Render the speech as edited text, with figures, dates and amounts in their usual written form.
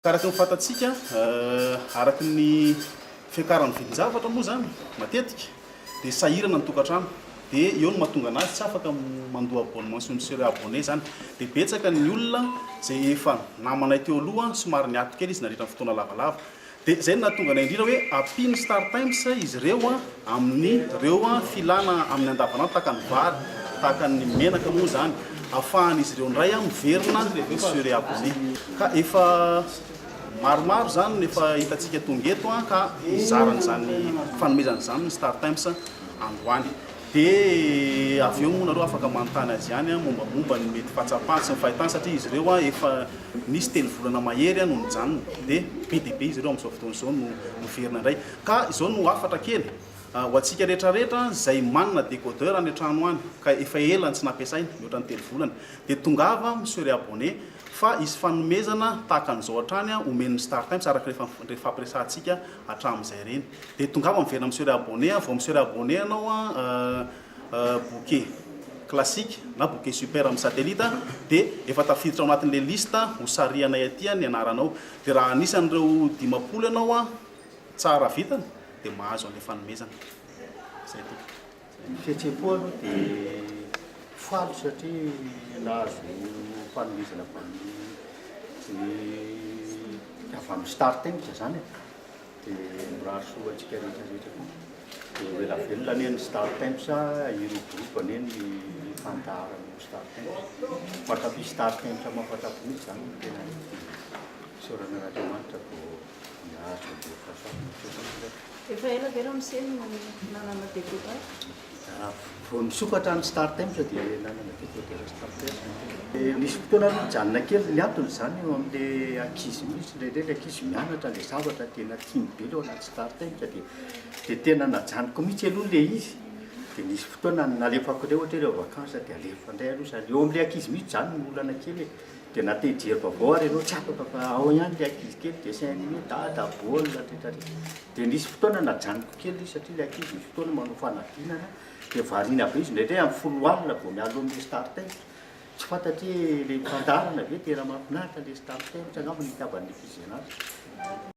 Karaka ny fatatsika araky ny fiakaran'ny vidin-javatra moa zany matetika dia sahirana ny tokantrano dia eo no mahatonga anazy tsy afaka mandoa abonnement sy monsieur abonné zany dia betsaka ny olona zay efa namanay teo aloha somary niato kely izy nandritra ny fotoana lavalava dia zay no nahatonga anay indrindra hoe ampiny Star Times izy ireo amin'ny ireo filana amin'ny andavanandro tahaka ny vary tahaka ny menaka moa zany ahafahan'izy ireo ndray miverina monsieur abonné ka efa maromaro zany efa hitantsika tonga eto ka izaran'izany fanomezan'izany ny Star Times androany dia avy eo moa nareo afaka manontany azy ihany mombamomba ny mety fahatsapany sy ny fahitany satria izy ireo efa nisy telo volana mahery no nijanona dia be dia be izy ireo amin'izao fotoana izao no verina indray ka izao no afatra kely ho antsika rehetrarehetra zay manana décodeur any an-trano any ka efa elany tsy nampiasaina mihoatra ny telo volana dia tongava monsieur abonné fa izy fanomezana tahaka an'izao hatrany omen'ny Star Times araka rehefa ampiresantsika hatramin'izay reny dia tongava miverina monsieur abonné vao monsieur abonné anao bouquet classique na bouquet super amin'ny satellite dia efa tafiditra ao anatin'ilay lista ho sarianay aty ny anaranao dia raha anisan'ireo 50 ianao tsara vitana dia mahazo an'ilay fanomezana zay ty fihetsem-po aloha dia faly satria nahazo fanomezana avy amin'ny Star Times zany dia mirary soa antsika rehetrarehetra koa dia ela velona anie Star Times iroborobo anie ny fandaharana Star Times matapi Star Times mahafatapo mihitsy zany tena sorana Andriamanitra vao nahazo efa ela ve miseno nanana décodeur vao nisokatra ny Star Times dia nanana décodeur Star Times nisy fotoana mijanona kely ny antony zany eo amin'ilay ankizy mihitsy ndraindray ankizy mianatra ilay zavatra tena tiany be leo anaty Star Times dia tena najanoko mihitsy aloha ilay izy dia nisy fotoana nalefako ilay ohatra ireo vakansa dia alefa indray aloha zany eo amin'ilay ankizy mihitsy zany ny olana kely dia natey jery vaovao ary ianao tsy afaka fa ao ihany ilay ankizy kely dia sainy hoe dada baolina rehetrarehetra dia nisy fotoana najanoko kely satria ilay ankizy nisy fotoana manao fanadinana dia variana be izy ndraindray amin'ny 10 alina vao mialo amin'ilay Star Times tsy fantatry ilay fandarana ve tena mahafinaritra ilay Star Times angamba ny itiavan'ny ankizy anazy